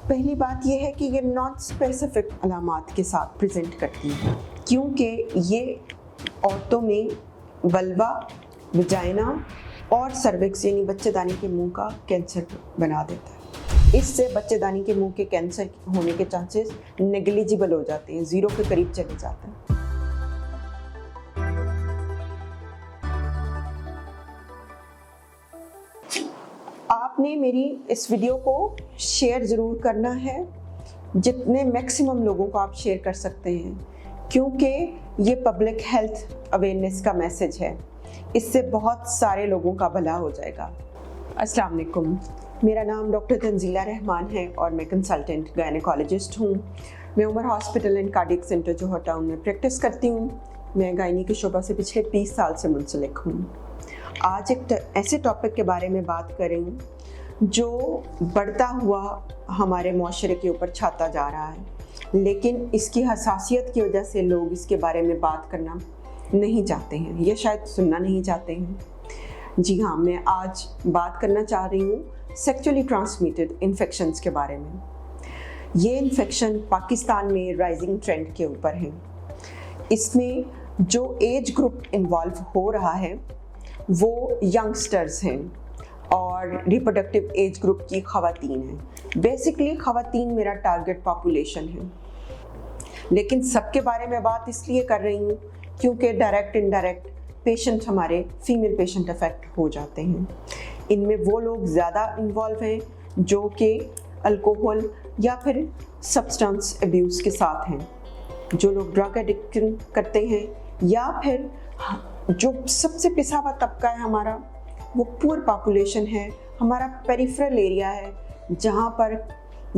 पहली बात यह है कि ये नॉन स्पेसिफिक अलामात के साथ प्रेजेंट करती है, क्योंकि ये औरतों में वल्वा, वजाइना और सर्विक्स यानी बच्चेदानी के मुंह का कैंसर बना देता है। इससे बच्चेदानी के मुंह के कैंसर होने के चांसेस नेग्लिजिबल हो जाते हैं, 0 के करीब चले जाते हैं। आपने मेरी इस वीडियो को शेयर ज़रूर करना है, जितने मैक्सिमम लोगों को आप शेयर कर सकते हैं, क्योंकि ये पब्लिक हेल्थ अवेयरनेस का मैसेज है। इससे बहुत सारे लोगों का भला हो जाएगा। अस्सलाम वालेकुम, मेरा नाम डॉक्टर तंजीला रहमान है और मैं कंसल्टेंट गायनेकोलॉजिस्ट हूँ। मैं Umar hospital and cardiac centre Johar town में प्रैक्टिस करती हूँ। मैं गायनी के शोबा से पिछले 20 साल से मुंसलिक हूँ। आज एक ऐसे टॉपिक के बारे में बात करें जो बढ़ता हुआ हमारे माशरे के ऊपर छाता जा रहा है, लेकिन इसकी हसासियत की वजह से लोग इसके बारे में बात करना नहीं चाहते हैं, ये शायद सुनना नहीं चाहते हैं। जी हाँ, मैं आज बात करना चाह रही हूँ सेक्सुअली ट्रांसमिटेड इन्फेक्शंस के बारे में। ये इन्फेक्शन पाकिस्तान में राइजिंग ट्रेंड के ऊपर है। इसमें जो एज ग्रुप इन्वॉल्व हो रहा है वो यंगस्टर्स हैं और रिप्रोडक्टिव एज ग्रुप की ख़वातीन हैं। बेसिकली ख़वातीन मेरा टारगेट पॉपुलेशन है, लेकिन सबके बारे में बात इसलिए कर रही हूँ क्योंकि डायरेक्ट इनडायरेक्ट पेशेंट हमारे फीमेल पेशेंट अफेक्ट हो जाते हैं। इनमें वो लोग ज़्यादा इन्वॉल्व हैं जो कि अल्कोहल या फिर सब्सटेंस अब्यूज़ के साथ हैं, जो लोग ड्रग एडिक्शन करते हैं, या फिर जो सबसे पिसा हुआ तबका है हमारा वो पुअर पॉपुलेशन है, हमारा पेरिफेरल एरिया है, जहाँ पर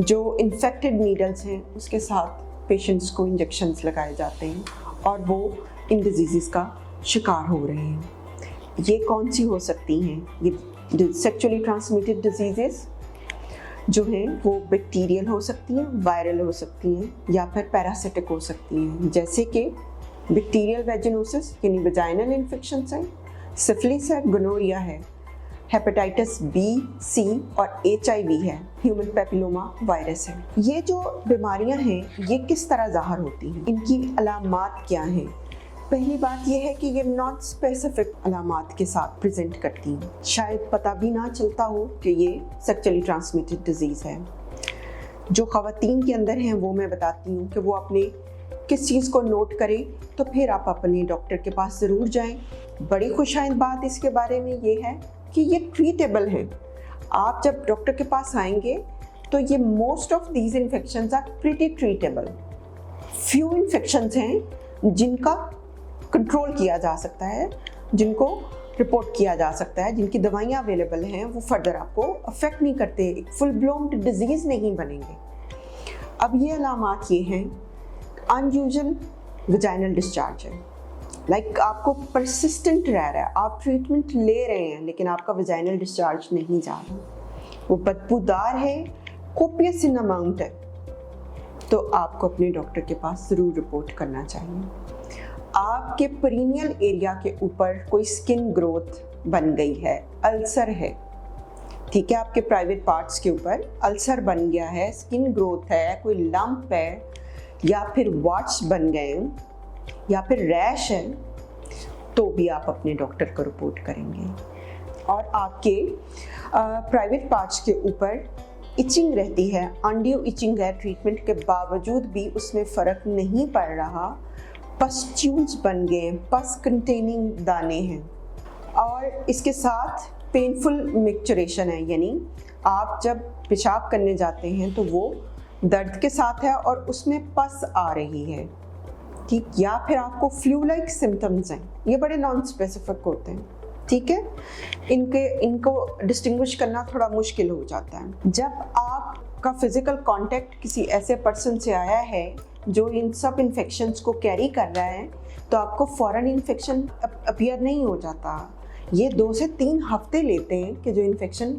जो इन्फेक्टेड नीडल्स हैं उसके साथ पेशेंट्स को इंजेक्शंस लगाए जाते हैं और वो इन डिजीज़ का शिकार हो रहे हैं। ये कौन सी हो सकती हैं? ये सेक्सुअली ट्रांसमिटेड डिजीज़ जो हैं वो बैक्टीरियल हो सकती हैं, वायरल हो सकती हैं, या फिर पैरासिटिक हो सकती हैं, जैसे कि बैक्टीरियल वेजिनोसिस यानी वजाइनल इन्फेक्शंस हैं, सिफिलिस है, गोनोरिया है, हेपेटाइटिस बी, सी और HIV है, ह्यूमन पेपिलोमा वायरस है। ये जो बीमारियां हैं ये किस तरह ज़ाहिर होती हैं, इनकी अलामात क्या हैं? पहली बात ये है कि ये नॉन स्पेसिफिक अलामात के साथ प्रेजेंट करती हैं। शायद पता भी ना चलता हो कि ये सेक्सुअली ट्रांसमिटेड डिजीज़ है। जो ख़वातीन के अंदर हैं वो मैं बताती हूँ कि वो अपने किस चीज़ को नोट करें, तो फिर आप अपने डॉक्टर के पास ज़रूर जाएं। बड़ी खुशाइंद बात इसके बारे में ये है कि ये ट्रीटेबल है। आप जब डॉक्टर के पास आएंगे तो ये most of these infections are pretty treatable. Few infections हैं जिनका कंट्रोल किया जा सकता है, जिनको रिपोर्ट किया जा सकता है, जिनकी दवाइयाँ अवेलेबल हैं, वो फर्दर आपको अफेक्ट नहीं करते, एक फुल ब्लोन डिजीज़ नहीं बनेंगे। अब ये अलामात ये हैं, अनयूजुअल वजाइनल डिस्चार्ज है, लाइक आपको परसिस्टेंट रह रहा है, आप ट्रीटमेंट ले रहे हैं लेकिन आपका वजाइनल डिस्चार्ज नहीं जा रहा, वो बदबूदार है, कोपियस इन अमाउंट है, तो आपको अपने डॉक्टर के पास ज़रूर रिपोर्ट करना चाहिए। आपके पेरिनियल एरिया के ऊपर कोई स्किन ग्रोथ बन गई है, अल्सर है, ठीक है, आपके प्राइवेट पार्ट्स के ऊपर अल्सर बन गया है, स्किन ग्रोथ है, कोई लंप है, या फिर वॉट्स बन गए या फिर रैश है, तो भी आप अपने डॉक्टर को रिपोर्ट करेंगे। और आपके प्राइवेट पार्ट्स के ऊपर इचिंग रहती है, अनड्यू इचिंग है, ट्रीटमेंट के बावजूद भी उसमें फ़र्क नहीं पड़ रहा, पस्ट्यूल्स बन गए, पस कंटेनिंग दाने हैं, और इसके साथ पेनफुल मिक्सचरेशन है, यानी आप जब पेशाब करने जाते हैं तो वो दर्द के साथ है और उसमें पस आ रही है, ठीक, या फिर आपको फ्लू लाइक सिम्टम्स हैं। ये बड़े नॉन स्पेसिफिक होते हैं, ठीक है, इनको डिस्टिंग्विश करना थोड़ा मुश्किल हो जाता है। जब आपका फिजिकल कांटेक्ट किसी ऐसे पर्सन से आया है जो इन सब इन्फेक्शंस को कैरी कर रहा है, तो आपको फ़ौरन इन्फेक्शन अपीयर नहीं हो जाता। ये 2 से 3 हफ्ते लेते हैं कि जो इन्फेक्शन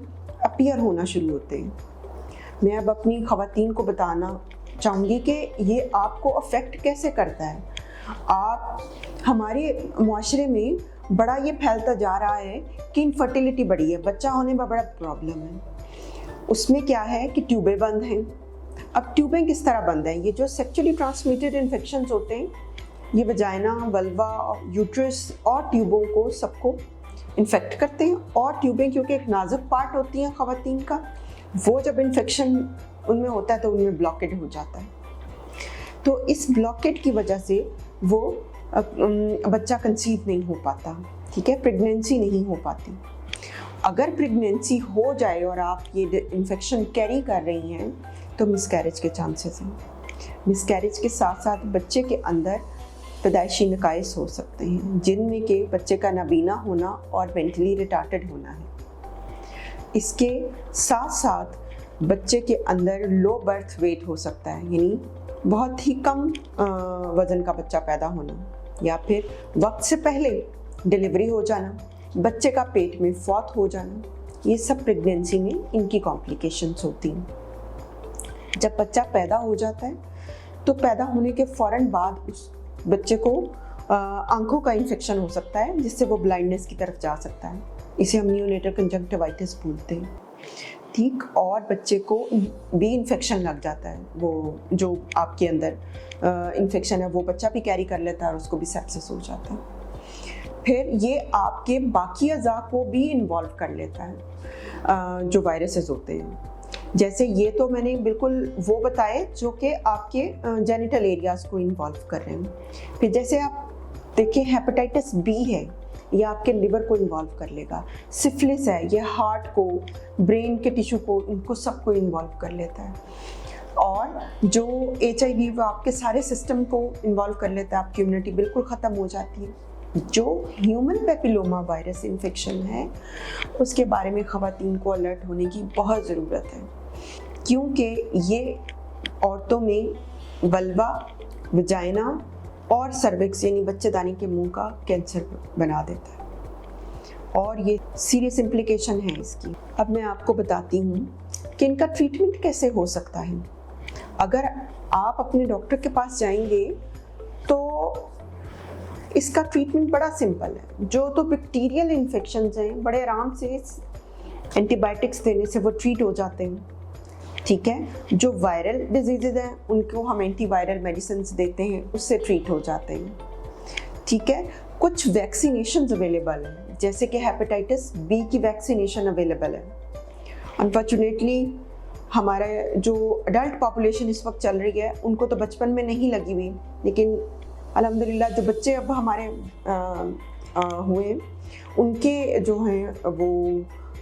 अपीयर होना शुरू होते हैं। मैं अब अपनी ख़वातीन को बताना चाहूँगी कि ये आपको अफेक्ट कैसे करता है। आप हमारे माशरे में बड़ा ये फैलता जा रहा है कि इनफर्टिलिटी बढ़ी है, बच्चा होने में बड़ा प्रॉब्लम है। उसमें क्या है कि ट्यूबें बंद हैं, अब ट्यूबें किस तरह बंद हैं? ये जो सेक्चुअली ट्रांसमिटेड इन्फेक्शंस होते हैं, ये वजाइना, वल्वा, यूट्रस और ट्यूबों को सबको इन्फेक्ट करते हैं। और ट्यूबें क्योंकि एक नाजुक पार्ट होती हैं ख़वातीन का, वो जब इन्फेक्शन उनमें होता है तो उनमें ब्लॉकेड हो जाता है। तो इस ब्लॉकेड की वजह से वो बच्चा कंसीव नहीं हो पाता, ठीक है, प्रेगनेंसी नहीं हो पाती। अगर प्रेगनेंसी हो जाए और आप ये इन्फेक्शन कैरी कर रही हैं तो मिसकैरेज के चांसेस हैं। मिसकैरेज के साथ साथ बच्चे के अंदर पैदाइशी नकाइस हो सकते हैं, जिनमें के बच्चे का नाबीना होना और मेंटली रिटार्टेड होना है। इसके साथ साथ बच्चे के अंदर लो बर्थ वेट हो सकता है, यानी बहुत ही कम वज़न का बच्चा पैदा होना, या फिर वक्त से पहले डिलीवरी हो जाना, बच्चे का पेट में फौत हो जाना। ये सब प्रेगनेंसी में इनकी कॉम्प्लिकेशंस होती हैं। जब बच्चा पैदा हो जाता है तो पैदा होने के फ़ौरन बाद उस बच्चे को आंखों का इन्फेक्शन हो सकता है, जिससे वो ब्लाइंडनेस की तरफ जा सकता है। इसे हम नियोनेटल कंजंक्टिवाइटिस बोलते हैं, ठीक। और बच्चे को भी इन्फेक्शन लग जाता है, वो जो आपके अंदर इन्फेक्शन है वो बच्चा भी कैरी कर लेता है और उसको भी सेप्सिस हो जाता है। फिर ये आपके बाकी अज़ा को भी इन्वॉल्व कर लेता है, जो वायरसेस होते हैं। जैसे ये तो मैंने बिल्कुल वो बताए जो कि आपके जेनिटल एरियाज़ को इन्वॉल्व कर रहे हैं। फिर जैसे आप देखिए हेपेटाइटिस बी है, ये आपके लिवर को इन्वॉल्व कर लेगा। सिफिलिस है, ये हार्ट को, ब्रेन के टिश्यू को, इनको सबको इन्वॉल्व कर लेता है। और जो HIV वो आपके सारे सिस्टम को इन्वॉल्व कर लेता है, आपकी इम्यूनिटी बिल्कुल ख़त्म हो जाती है। जो ह्यूमन पेपिलोमा वायरस इन्फेक्शन है उसके बारे में ख़वातीन को अलर्ट होने की बहुत ज़रूरत है, क्योंकि ये औरतों में वल्वा, वजाइना और सर्विक्स यानी बच्चेदानी के मुंह का कैंसर बना देता है, और ये सीरियस इम्प्लिकेशन है इसकी। अब मैं आपको बताती हूँ कि इनका ट्रीटमेंट कैसे हो सकता है। अगर आप अपने डॉक्टर के पास जाएंगे तो इसका ट्रीटमेंट बड़ा सिंपल है। जो तो बैक्टीरियल इन्फेक्शंस हैं बड़े आराम से एंटीबायोटिक्स देने से वो ट्रीट हो जाते हैं, ठीक है। जो वायरल डिजीज़ हैं उनको हम एंटीवायरल मेडिसिन देते हैं, उससे ट्रीट हो जाते हैं, ठीक है। कुछ वैक्सीनेशंस अवेलेबल हैं, जैसे कि हेपेटाइटिस बी की वैक्सीनेशन अवेलेबल है। अनफॉर्चुनेटली हमारा जो अडल्ट पॉपुलेशन इस वक्त चल रही है उनको तो बचपन में नहीं लगी हुई, लेकिन अल्हम्दुलिल्लाह जो बच्चे अब हमारे हुए उनके जो हैं वो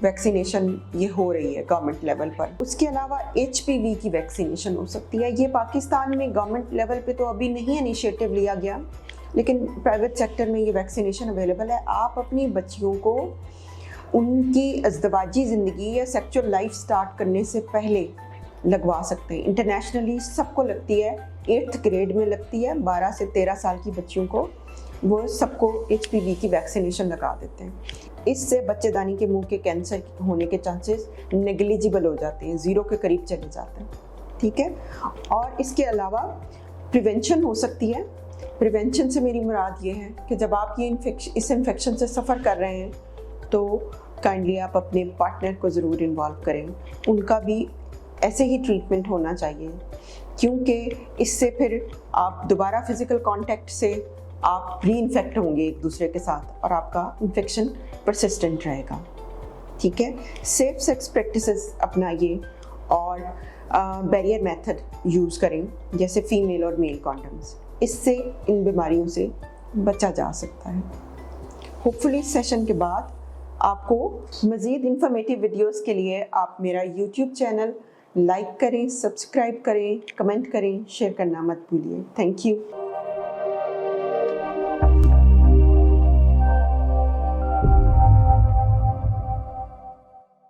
वैक्सीनेशन ये हो रही है गवर्नमेंट लेवल पर। उसके अलावा HPV की वैक्सीनेशन हो सकती है। ये पाकिस्तान में गवर्नमेंट लेवल पे तो अभी नहीं इनिशिएटिव लिया गया, लेकिन प्राइवेट सेक्टर में ये वैक्सीनेशन अवेलेबल है। आप अपनी बच्चियों को उनकी अज़दवाजी ज़िंदगी या सेक्सुअल लाइफ स्टार्ट करने से पहले लगवा सकते हैं। इंटरनेशनली सबको लगती है, 8th ग्रेड में लगती है। 12 से 13 साल की बच्चियों को वो सबको HPV की वैक्सीनेशन लगा देते हैं। इससे बच्चेदानी के मुंह के कैंसर होने के चांसेस नेग्लिजिबल हो जाते हैं, 0 के करीब चले जाते हैं, ठीक है। और इसके अलावा प्रिवेंशन हो सकती है। प्रिवेंशन से मेरी मुराद ये है कि जब आप ये इस इन्फेक्शन से सफ़र कर रहे हैं तो काइंडली आप अपने पार्टनर को ज़रूर इन्वॉल्व करें, उनका भी ऐसे ही ट्रीटमेंट होना चाहिए, क्योंकि इससे फिर आप दोबारा फिज़िकल कांटेक्ट से आप री इन्फेक्ट होंगे एक दूसरे के साथ और आपका इन्फेक्शन परसिस्टेंट रहेगा, ठीक है। सेफ सेक्स प्रैक्टिसेस अपनाइए और बैरियर मेथड यूज़ करें, जैसे फीमेल और मेल कॉन्डम्स। इससे इन बीमारियों से बचा जा सकता है। होपफुली इस सेशन के बाद आपको मज़ीद इंफॉर्मेटिव वीडियोस के लिए आप मेरा YouTube चैनल लाइक करें, सब्सक्राइब करें, कमेंट करें, शेयर करना मत भूलिए। Thank you.